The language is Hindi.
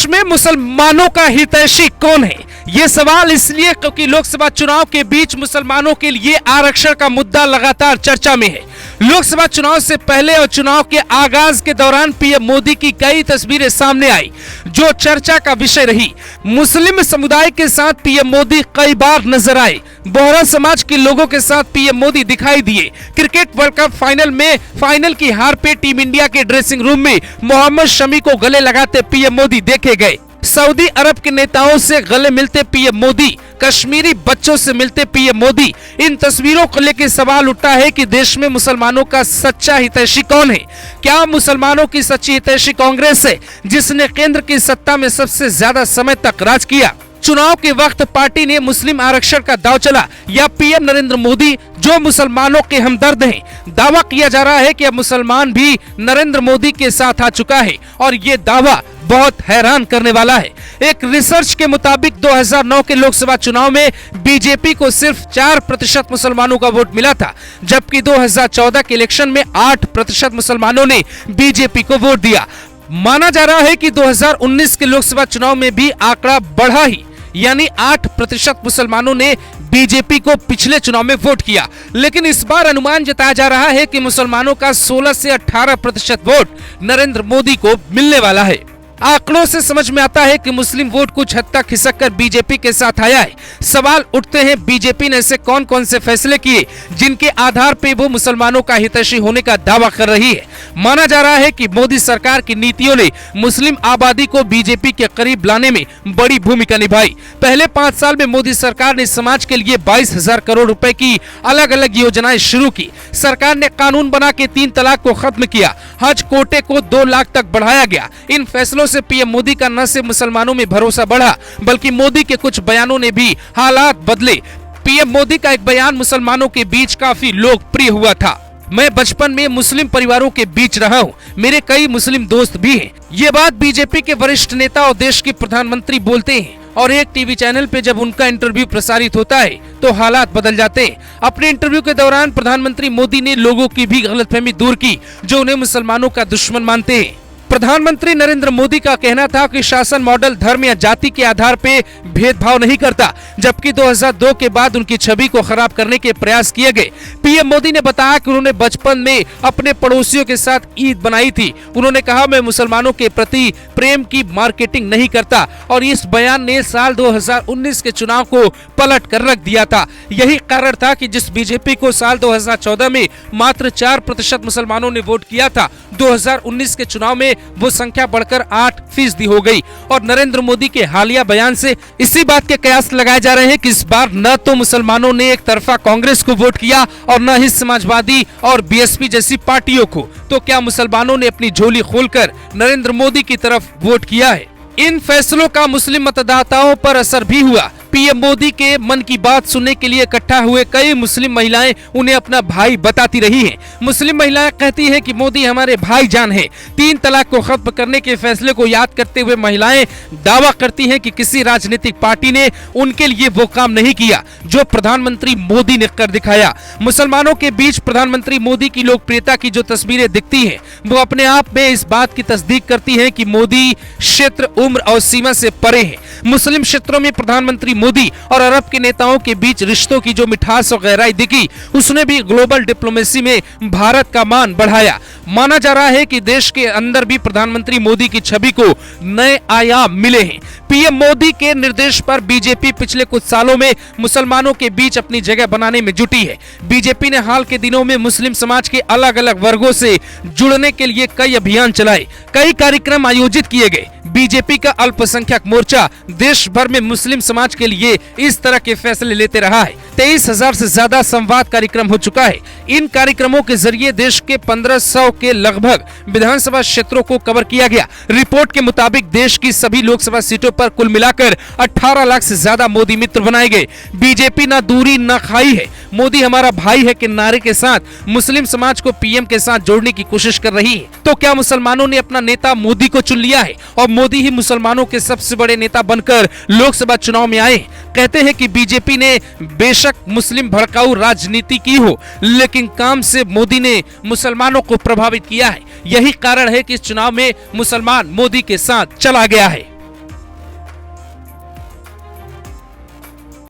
देश में मुसलमानों का हितैषी कौन है? ये सवाल इसलिए क्योंकि लोकसभा चुनाव के बीच मुसलमानों के लिए आरक्षण का मुद्दा लगातार चर्चा में है। लोकसभा चुनाव से पहले और चुनाव के आगाज के दौरान पीएम मोदी की कई तस्वीरें सामने आई जो चर्चा का विषय रही। मुस्लिम समुदाय के साथ पीएम मोदी कई बार नजर आए। बोहरा समाज के लोगों के साथ पीएम मोदी दिखाई दिए। क्रिकेट वर्ल्ड कप फाइनल की हार पे टीम इंडिया के ड्रेसिंग रूम में मोहम्मद शमी को गले लगाते पीएम मोदी देखे गए। सऊदी अरब के नेताओं से गले मिलते पीएम मोदी, कश्मीरी बच्चों से मिलते पीएम मोदी। इन तस्वीरों को लेकर सवाल उठा है कि देश में मुसलमानों का सच्चा हितैषी कौन है? क्या मुसलमानों की सच्ची हितैषी कांग्रेस है जिसने केंद्र की सत्ता में सबसे ज्यादा समय तक राज किया? चुनाव के वक्त पार्टी ने मुस्लिम आरक्षण का दाव चला या पीएम नरेंद्र मोदी जो मुसलमानों के हमदर्द हैं? दावा किया जा रहा है कि अब मुसलमान भी नरेंद्र मोदी के साथ आ चुका है और ये दावा बहुत हैरान करने वाला है। एक रिसर्च के मुताबिक 2009 के लोकसभा चुनाव में बीजेपी को सिर्फ 4% मुसलमानों का वोट मिला था, जबकि 2014 के इलेक्शन में 8% मुसलमानों ने बीजेपी को वोट दिया। माना जा रहा है कि 2019 के लोकसभा चुनाव में भी आंकड़ा बढ़ा ही, यानी 8% मुसलमानों ने बीजेपी को पिछले चुनाव में वोट किया। लेकिन इस बार अनुमान जताया जा रहा है कि मुसलमानों का 16 से 18% वोट नरेंद्र मोदी को मिलने वाला है। आंकड़ों से समझ में आता है कि मुस्लिम वोट कुछ हद तक खिसक कर बीजेपी के साथ आया है। सवाल उठते हैं, बीजेपी ने ऐसे कौन कौन से फैसले किए जिनके आधार पे वो मुसलमानों का हितैषी होने का दावा कर रही है? माना जा रहा है कि मोदी सरकार की नीतियों ने मुस्लिम आबादी को बीजेपी के करीब लाने में बड़ी भूमिका निभाई। पहले 5 साल में मोदी सरकार ने समाज के लिए 22,000 करोड़ रुपए की अलग अलग योजनाएं शुरू की। सरकार ने कानून बना के 3 तलाक को खत्म किया। हज कोटे को 2 लाख तक बढ़ाया गया। इन फैसलों से पीएम मोदी का न सिर्फ मुसलमानों में भरोसा बढ़ा, बल्कि मोदी के कुछ बयानों ने भी हालात बदले। पीएम मोदी का एक बयान मुसलमानों के बीच काफी लोकप्रिय हुआ था। मैं बचपन में मुस्लिम परिवारों के बीच रहा हूँ, मेरे कई मुस्लिम दोस्त भी हैं। ये बात बीजेपी के वरिष्ठ नेता और देश के प्रधानमंत्री बोलते हैं और एक टीवी चैनल पे जब उनका इंटरव्यू प्रसारित होता है तो हालात बदल जाते हैं। अपने इंटरव्यू के दौरान प्रधानमंत्री मोदी ने लोगों की भी गलतफहमी दूर की जो उन्हें मुसलमानों का दुश्मन मानते हैं। प्रधानमंत्री नरेंद्र मोदी का कहना था कि शासन मॉडल धर्म या जाति के आधार पे भेदभाव नहीं करता, जबकि 2002 के बाद उनकी छवि को खराब करने के प्रयास किए गए। पीएम मोदी ने बताया कि उन्होंने बचपन में अपने पड़ोसियों के साथ ईद बनाई थी। उन्होंने कहा, मैं मुसलमानों के प्रति प्रेम की मार्केटिंग नहीं करता, और इस बयान ने साल 2019 के चुनाव को पलट कर रख दिया था। यही कारण था कि जिस बीजेपी को साल 2014 में मात्र 4% मुसलमानों ने वोट किया था, 2019 के चुनाव में वो संख्या बढ़कर 8% हो गई। और नरेंद्र मोदी के हालिया बयान से इसी बात के कयास लगाए जा रहे हैं कि इस बार न तो मुसलमानों ने एक तरफा कांग्रेस को वोट किया और न ही समाजवादी और बीएसपी जैसी पार्टियों को। तो क्या मुसलमानों ने अपनी झोली खोलकर नरेंद्र मोदी की तरफ वोट किया है? इन फैसलों का मुस्लिम मतदाताओं पर असर भी हुआ। पीएम मोदी के मन की बात सुनने के लिए इकट्ठा हुए कई मुस्लिम महिलाएं उन्हें अपना भाई बताती रही हैं। मुस्लिम महिलाएं कहती हैं कि मोदी हमारे भाईजान हैं। 3 तलाक को खत्म करने के फैसले को याद करते हुए महिलाएं दावा करती हैं कि किसी राजनीतिक पार्टी ने उनके लिए वो काम नहीं किया जो प्रधानमंत्री मोदी ने कर दिखाया। मुसलमानों के बीच प्रधानमंत्री मोदी की लोकप्रियता की जो तस्वीरें दिखती हैं, वो अपने आप में इस बात की तस्दीक करती है कि मोदी क्षेत्र उम्र और सीमा से परे है। मुस्लिम क्षेत्रों में प्रधानमंत्री मोदी और अरब के नेताओं के बीच रिश्तों की जो मिठास और गहराई दिखी, उसने भी ग्लोबल डिप्लोमेसी में भारत का मान बढ़ाया। माना जा रहा है कि देश के अंदर भी प्रधानमंत्री मोदी की छवि को नए आयाम मिले हैं। पीएम मोदी के निर्देश पर बीजेपी पिछले कुछ सालों में मुसलमानों के बीच अपनी जगह बनाने में जुटी है। बीजेपी ने हाल के दिनों में मुस्लिम समाज के अलग अलग वर्गों से जुड़ने के लिए कई अभियान चलाए, कई कार्यक्रम आयोजित किए गए। बीजेपी का अल्पसंख्यक मोर्चा देश भर में मुस्लिम समाज के लिए इस तरह के फैसले लेते रहा है। 23,000 से ज्यादा संवाद कार्यक्रम हो चुका है। इन कार्यक्रमों के जरिए देश के 1500 के लगभग विधानसभा क्षेत्रों को कवर किया गया। रिपोर्ट के मुताबिक देश की सभी लोकसभा सीटों पर कुल मिलाकर 18 लाख से ज्यादा मोदी मित्र बनाए गए। बीजेपी ना दूरी ना खाई है। मोदी हमारा भाई है के नारे के साथ मुस्लिम समाज को पीएम के साथ जोड़ने की कोशिश कर रही है। तो क्या मुसलमानों ने अपना नेता मोदी को चुन लिया है और मोदी ही मुसलमानों के सबसे बड़े नेता बनकर लोकसभा चुनाव में आए? कहते हैं कि बीजेपी ने बेशक मुस्लिम भड़काऊ राजनीति की हो, लेकिन काम से मोदी ने मुसलमानों को प्रभावित किया है। यही कारण है कि इस चुनाव में मुसलमान मोदी के साथ चला गया है।